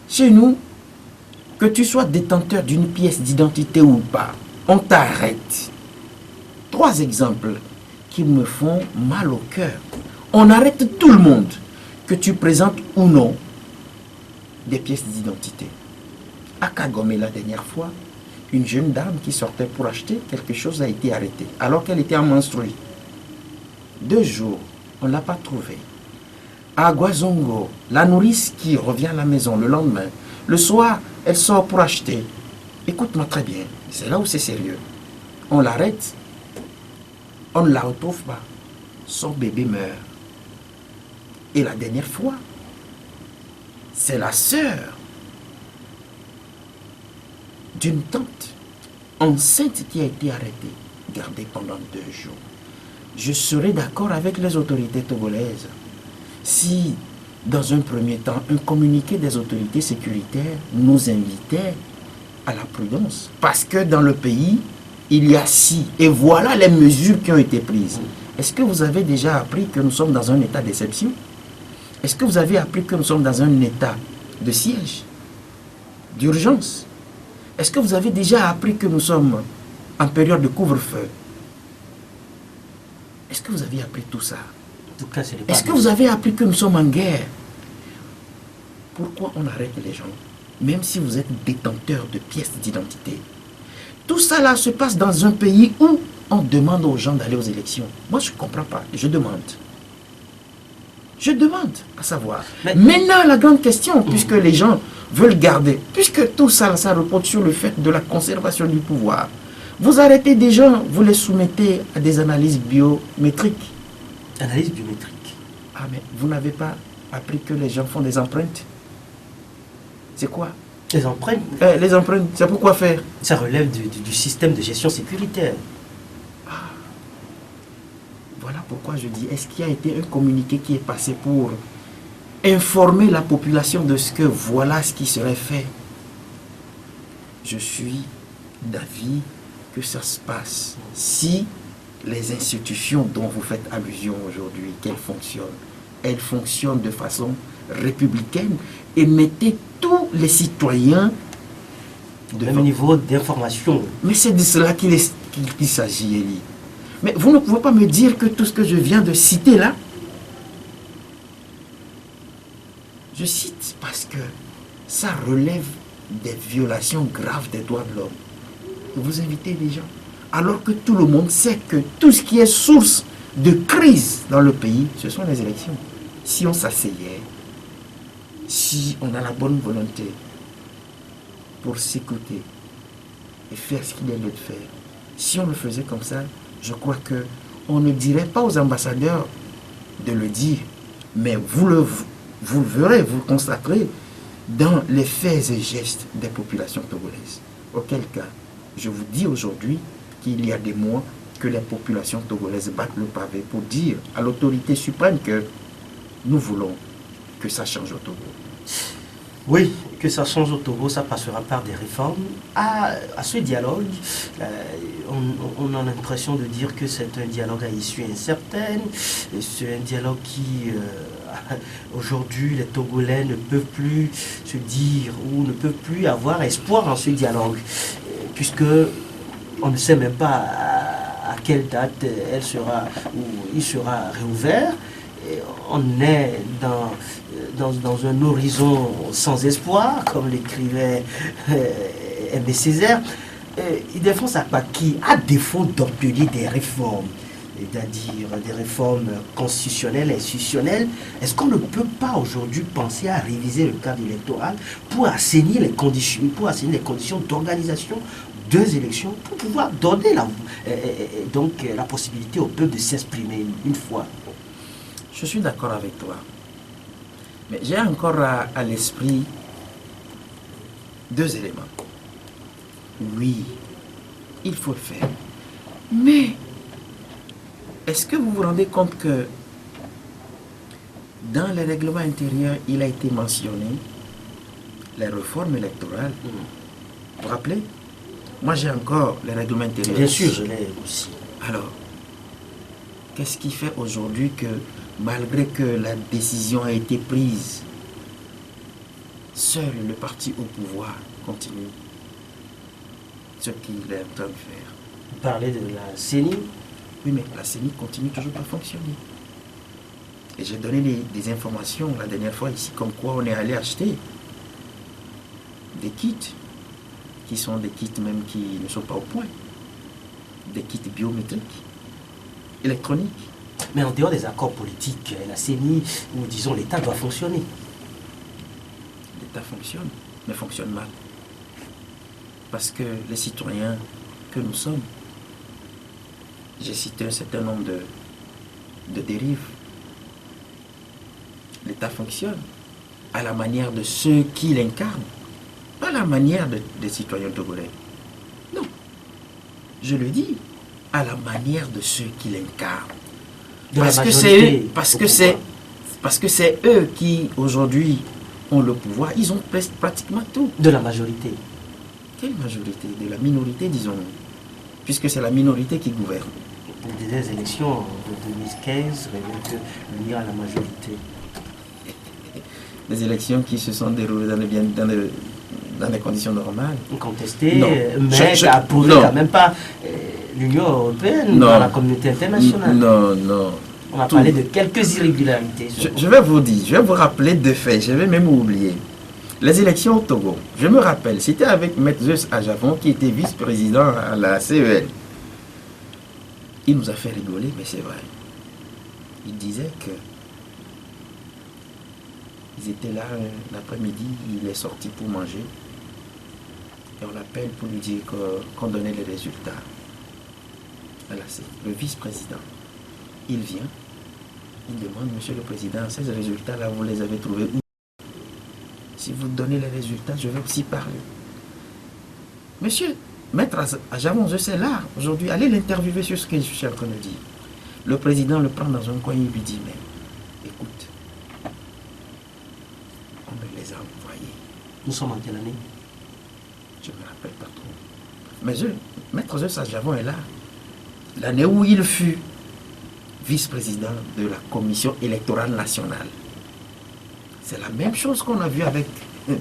chez nous, que tu sois détenteur d'une pièce d'identité ou pas, on t'arrête. 3 exemples qui me font mal au cœur. On arrête tout le monde, que tu présentes ou non des pièces d'identité. À Kagome, la dernière fois, une jeune dame qui sortait pour acheter quelque chose a été arrêtée, alors qu'elle était en menstruée. 2 jours, on ne l'a pas trouvée. À Guazongo, la nourrice qui revient à la maison le lendemain, le soir, elle sort pour acheter. Écoute-moi très bien, c'est là où c'est sérieux. On l'arrête, on ne la retrouve pas. Son bébé meurt. Et la dernière fois, c'est la sœur d'une tante enceinte qui a été arrêtée, gardée pendant 2 jours. Je serais d'accord avec les autorités togolaises si, dans un premier temps, un communiqué des autorités sécuritaires nous invitait à la prudence. Parce que dans le pays, il y a ci, et voilà les mesures qui ont été prises. Est-ce que vous avez déjà appris que nous sommes dans un état d'exception? Est-ce que vous avez appris que nous sommes dans un état de siège, d'urgence? Est-ce que vous avez déjà appris que nous sommes en période de couvre-feu? Est-ce que vous avez appris tout ça? En tout cas, est-ce que vous avez appris que nous sommes en guerre? Pourquoi on arrête les gens, même si vous êtes détenteur de pièces d'identité? Tout ça là se passe dans un pays où on demande aux gens d'aller aux élections. Moi, je ne comprends pas. Je demande. Je demande à savoir. Mais maintenant, la grande question, puisque les gens veulent garder, puisque tout ça, ça repose sur le fait de la conservation du pouvoir, vous arrêtez des gens, vous les soumettez à des analyses biométriques. Analyse biométrique. Ah, mais vous n'avez pas appris que les gens font des empreintes? C'est quoi? Les empreintes? Les empreintes, c'est pour quoi faire? Ça relève du système de gestion sécuritaire. Ah. Voilà pourquoi je dis, est-ce qu'il y a été un communiqué qui est passé pour informer la population de ce que voilà ce qui serait fait? Je suis d'avis que ça se passe si les institutions dont vous faites allusion aujourd'hui, elles fonctionnent de façon républicaine et mettez tous les citoyens de même niveau d'information. Mais c'est de cela qu'il s'agit, Elie. Mais vous ne pouvez pas me dire que tout ce que je viens de citer là, je cite parce que ça relève des violations graves des droits de l'homme. Vous invitez les gens alors que tout le monde sait que tout ce qui est source de crise dans le pays, ce sont les élections. Si on s'asseyait, si on a la bonne volonté pour s'écouter et faire ce qu'il y a lieu de faire, si on le faisait comme ça, je crois que on ne dirait pas aux ambassadeurs de le dire, mais vous le verrez, vous le constaterez dans les faits et gestes des populations togolaises. Auquel cas, je vous dis aujourd'hui qu'il y a des mois que les populations togolaises battent le pavé pour dire à l'autorité suprême que nous voulons que ça change au Togo. Oui, que ça change au Togo, ça passera par des réformes. À ce dialogue, on a l'impression de dire que c'est un dialogue à issue incertaine. C'est un dialogue qui, aujourd'hui, les Togolais ne peuvent plus se dire ou ne peuvent plus avoir espoir en ce dialogue, puisque on ne sait même pas à quelle date elle sera ou il sera réouvert. Et on est dans un horizon sans espoir, comme l'écrivait Aimé Césaire. Ildefonse Akpaki, à défaut d'obtenir des réformes, c'est-à-dire des réformes constitutionnelles et institutionnelles, est-ce qu'on ne peut pas aujourd'hui penser à réviser le cadre électoral pour assainir les conditions d'organisation deux élections pour pouvoir donner la possibilité au peuple de s'exprimer une fois? Je suis d'accord avec toi. Mais j'ai encore à l'esprit deux éléments. Oui, il faut le faire. Mais est-ce que vous vous rendez compte que dans les règlements intérieurs, il a été mentionné les réformes électorales? Vous vous rappelez? Moi, j'ai encore les règlements intérieurs. Bien sûr, je l'ai aussi. Alors, qu'est-ce qui fait aujourd'hui que malgré que la décision a été prise, seul le parti au pouvoir continue ce qu'il est en train de faire? Vous parlez de la CENI? Oui, mais la CENI continue toujours à fonctionner. Et j'ai donné des informations la dernière fois ici, comme quoi on est allé acheter des kits, qui sont des kits même qui ne sont pas au point, des kits biométriques, électroniques. Mais en dehors des accords politiques, la CENI, ou disons l'État doit fonctionner. L'État fonctionne, mais fonctionne mal. Parce que les citoyens que nous sommes, j'ai cité un certain nombre de dérives. L'État fonctionne à la manière de ceux qui l'incarnent, pas à la manière des citoyens togolais. Non, je le dis, à la manière de ceux qui l'incarnent. Parce que c'est eux qui aujourd'hui ont le pouvoir. Ils ont pratiquement tout. De la majorité. Quelle majorité? De la minorité, disons. Puisque c'est la minorité qui gouverne. Les élections de 2015 révèlent que l'Union a la majorité. Des élections qui se sont déroulées dans des conditions normales. Contestées, Non. mais qui approuvé quand même pas l'Union européenne dans la communauté internationale. Non. On a parlé de quelques irrégularités. Je vais vous dire, je vais vous rappeler deux faits, je vais même oublier. Les élections au Togo, je me rappelle, c'était avec Maître Zeus Ajavon qui était vice-président à la CEL. Il nous a fait rigoler, mais c'est vrai. Il disait que ils étaient là l'après-midi, il est sorti pour manger. Et on l'appelle pour lui dire qu'on donnait les résultats. Voilà, c'est le vice-président. Il vient, il demande, Monsieur le Président, ces résultats-là, vous les avez trouvés où? Si vous donnez les résultats, je vais aussi parler. Monsieur, Maître Ajavon, je sais là, aujourd'hui, allez l'interviewer sur ce que je suis en train de dire. Le président le prend dans un coin et lui dit, mais écoute, on me les a envoyés. Nous sommes en quelle année? Je ne me rappelle pas trop. Mais Maître Zeus Ajavon est là. L'année où il fut vice-président de la Commission électorale nationale. C'est la même chose qu'on a vu avec M.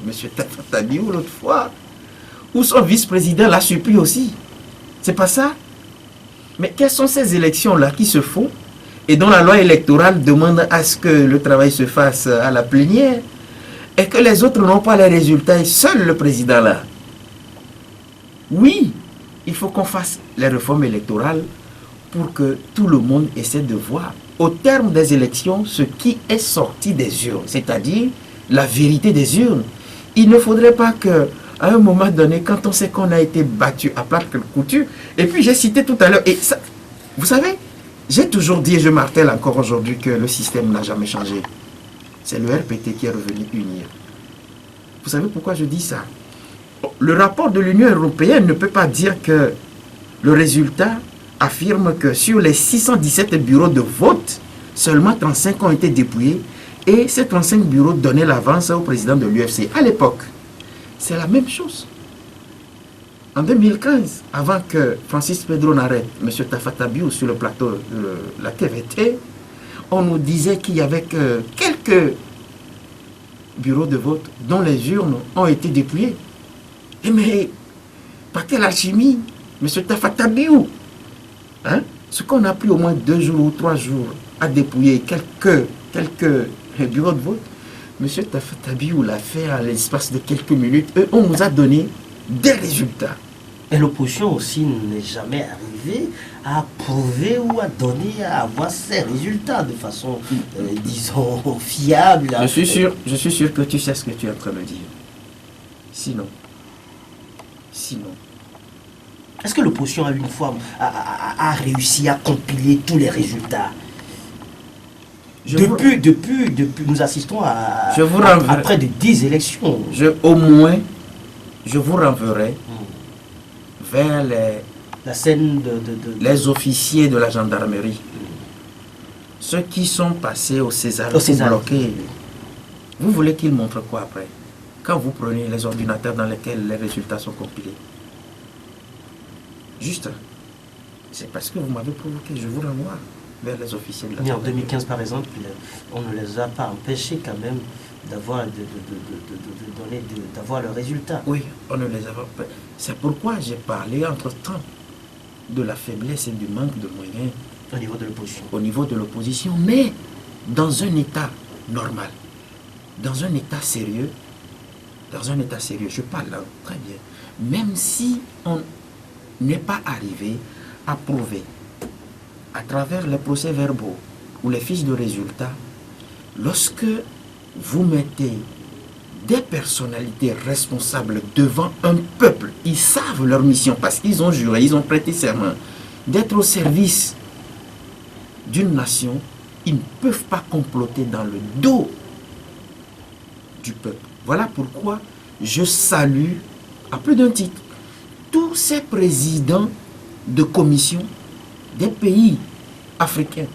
Tabiou l'autre fois, où son vice-président l'a surpris aussi. C'est pas ça? Mais quelles sont ces élections-là qui se font et dont la loi électorale demande à ce que le travail se fasse à la plénière et que les autres n'ont pas les résultats et seul le président là? Oui, il faut qu'on fasse les réformes électorales pour que tout le monde essaie de voir au terme des élections ce qui est sorti des urnes, c'est-à-dire la vérité des urnes. Il ne faudrait pas que à un moment donné, quand on sait qu'on a été battu à plate couture, et puis j'ai cité tout à l'heure, et ça, vous savez, j'ai toujours dit et je martèle encore aujourd'hui que le système n'a jamais changé. C'est le RPT qui est revenu unir. Vous savez pourquoi je dis ça? Le rapport de l'Union européenne ne peut pas dire que le résultat affirme que sur les 617 bureaux de vote, seulement 35 ont été dépouillés et ces 35 bureaux donnaient l'avance au président de l'UFC à l'époque. C'est la même chose. En 2015, avant que Francis Pedro n'arrête M. Tafatabiou sur le plateau de la TVT, on nous disait qu'il y avait que quelques bureaux de vote dont les urnes ont été dépouillées. Et mais, par quelle alchimie, M. Tafatabiou, hein, ce qu'on a pris au moins 2 jours ou 3 jours à dépouiller quelques bureaux de vote, M. Tafatabiou l'a fait à l'espace de quelques minutes et on nous a donné des résultats. Et l'opposition aussi n'est jamais arrivée à prouver ou à donner, à avoir ces résultats de façon, disons, fiable. Je suis sûr que tu sais ce que tu es en train de dire. Sinon. Est-ce que l'opposition a une fois a réussi à compiler tous les résultats? Depuis, nous assistons à près de 10 élections. Au moins, je vous renverrai vers la scène les officiers de la gendarmerie. Ceux qui sont passés au César pour bloquer. Vous voulez qu'ils montrent quoi après? Quand vous prenez les ordinateurs dans lesquels les résultats sont compilés. Juste, c'est parce que vous m'avez provoqué, je vous renvoie vers les officiers de la gendarmerie. En 2015, par exemple, on ne les a pas empêchés quand même d'avoir le résultat. Oui, on ne les a pas. C'est pourquoi j'ai parlé entre-temps de la faiblesse et du manque de moyens au niveau de l'opposition. Au niveau de l'opposition, mais dans un état normal, dans un état sérieux, je parle là, très bien, même si on n'est pas arrivé à prouver à travers les procès-verbaux ou les fiches de résultats, lorsque vous mettez des personnalités responsables devant un peuple, ils savent leur mission parce qu'ils ont juré, ils ont prêté serment d'être au service d'une nation, ils ne peuvent pas comploter dans le dos du peuple. Voilà pourquoi je salue, à plus d'un titre, tous ces présidents de commission des pays africains,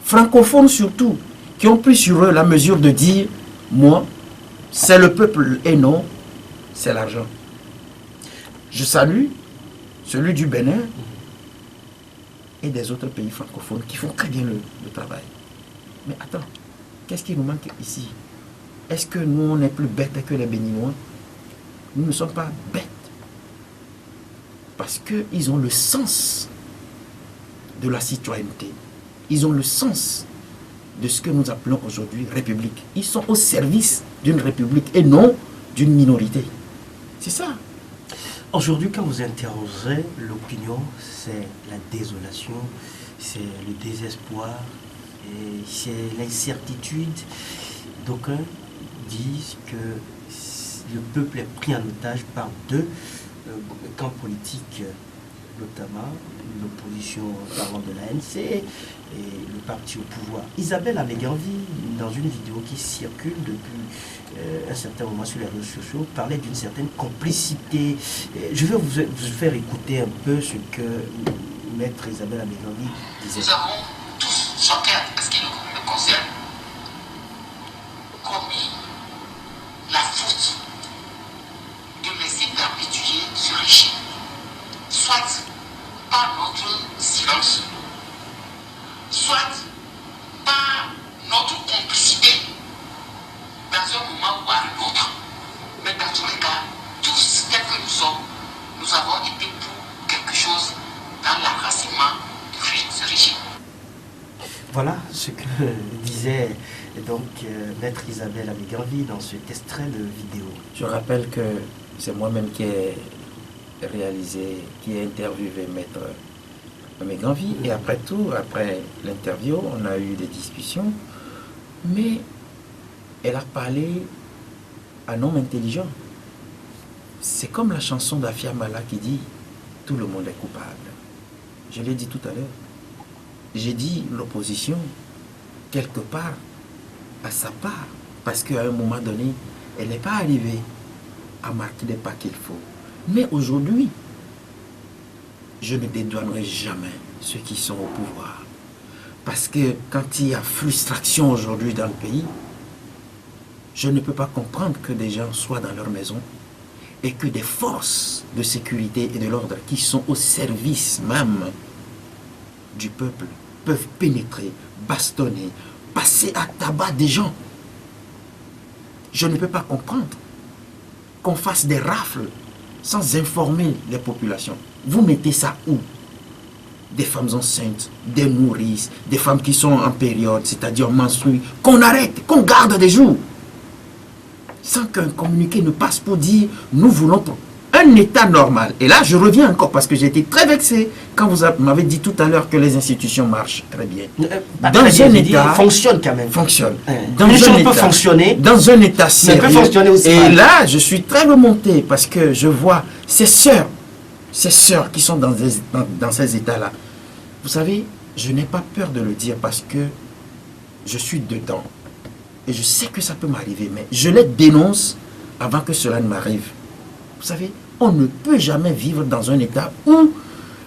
francophones surtout, qui ont pris sur eux la mesure de dire, moi, c'est le peuple et non, c'est l'argent. Je salue celui du Bénin et des autres pays francophones qui font très bien le travail. Mais attends, qu'est-ce qui nous manque ici? Est-ce que nous, on est plus bêtes que les Béninois? Nous ne sommes pas bêtes. Parce qu'ils ont le sens de la citoyenneté. Ils ont le sens de ce que nous appelons aujourd'hui république. Ils sont au service d'une république et non d'une minorité. C'est ça. Aujourd'hui, quand vous interrogez l'opinion, c'est la désolation, c'est le désespoir, et c'est l'incertitude. D'aucuns disent que le peuple est pris en otage par deux camps politiques, notamment l'opposition parlant de l'ANC et le parti au pouvoir. Isabelle Améganvi, dans une vidéo qui circule depuis un certain moment sur les réseaux sociaux, parlait d'une certaine complicité. Je vais vous faire écouter un peu ce que maître Isabelle Améganvi disait. Nous avons tous, chacun, parce qu'il nous concerne, commis la faute de laisser perpétuer ce régime, soit par notre silence, soit par notre complicité dans un moment ou à un autre. Mais dans tous les cas, tous tels que nous sommes, nous avons été pour quelque chose dans l'enracinement de ce régime. Voilà ce que disait donc maître Isabelle Améganvi dans cet extrait de vidéo. Je rappelle que c'est moi-même qui ai réalisé, qui a interviewé Maître Méganvie. Et après tout, après l'interview, on a eu des discussions. Mais elle a parlé à un homme intelligent. C'est comme la chanson d'Afia Mala qui dit « Tout le monde est coupable ». Je l'ai dit tout à l'heure. J'ai dit l'opposition, quelque part, à sa part. Parce qu'à un moment donné, elle n'est pas arrivée à marquer les pas qu'il faut. Mais aujourd'hui, je ne dédouanerai jamais ceux qui sont au pouvoir. Parce que quand il y a frustration aujourd'hui dans le pays, je ne peux pas comprendre que des gens soient dans leur maison et que des forces de sécurité et de l'ordre qui sont au service même du peuple peuvent pénétrer, bastonner, passer à tabac des gens. Je ne peux pas comprendre qu'on fasse des rafles sans informer les populations. Vous mettez ça où? Des femmes enceintes, des nourrices, des femmes qui sont en période, c'est-à-dire menstruées, qu'on arrête, qu'on garde des jours. Sans qu'un communiqué ne passe pour dire nous voulons un état normal. Et là, je reviens encore parce que j'ai été très vexé quand vous m'avez dit tout à l'heure que les institutions marchent très bien. Dans un état fonctionne quand même. Fonctionne. Dans une chose peut fonctionner. Dans un état sérieux. Mais peut fonctionner aussi. Et là, je suis très remonté parce que je vois ces sœurs qui sont dans ces états-là. Vous savez, je n'ai pas peur de le dire parce que je suis dedans. Et je sais que ça peut m'arriver, mais je les dénonce avant que cela ne m'arrive. Vous savez, on ne peut jamais vivre dans un état où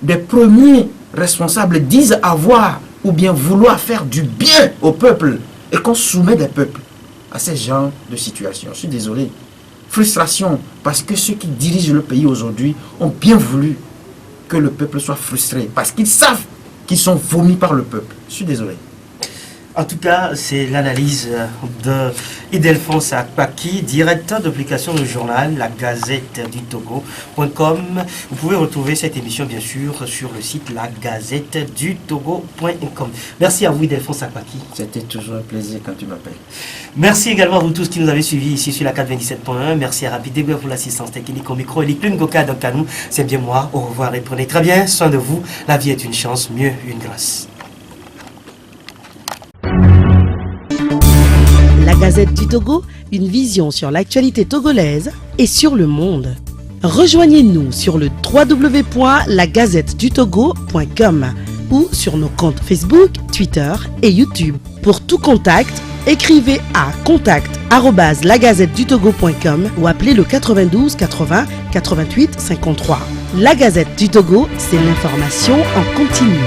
des premiers responsables disent avoir ou bien vouloir faire du bien au peuple et qu'on soumet des peuples à ces genres de situations. Je suis désolé. Frustration, parce que ceux qui dirigent le pays aujourd'hui ont bien voulu que le peuple soit frustré, parce qu'ils savent qu'ils sont vomis par le peuple. Je suis désolé. En tout cas, c'est l'analyse de Ildefonse Akpaki, directeur de publication du journal La Gazette du Togo.com. Vous pouvez retrouver cette émission, bien sûr, sur le site lagazettedutogo.com. Merci à vous, Ildefonse Akpaki. C'était toujours un plaisir quand tu m'appelles. Merci également à vous tous qui nous avez suivis ici sur la 427.1. Merci à Rapid Début pour l'assistance technique au micro. Et Liklun Goka Dankanou, c'est bien moi. Au revoir et prenez très bien soin de vous. La vie est une chance, mieux une grâce. La Gazette du Togo, une vision sur l'actualité togolaise et sur le monde. Rejoignez-nous sur le www.lagazettedutogo.com ou sur nos comptes Facebook, Twitter et YouTube. Pour tout contact, écrivez à contact@lagazettedutogo.com ou appelez le 92 80 88 53. La Gazette du Togo, c'est l'information en continu.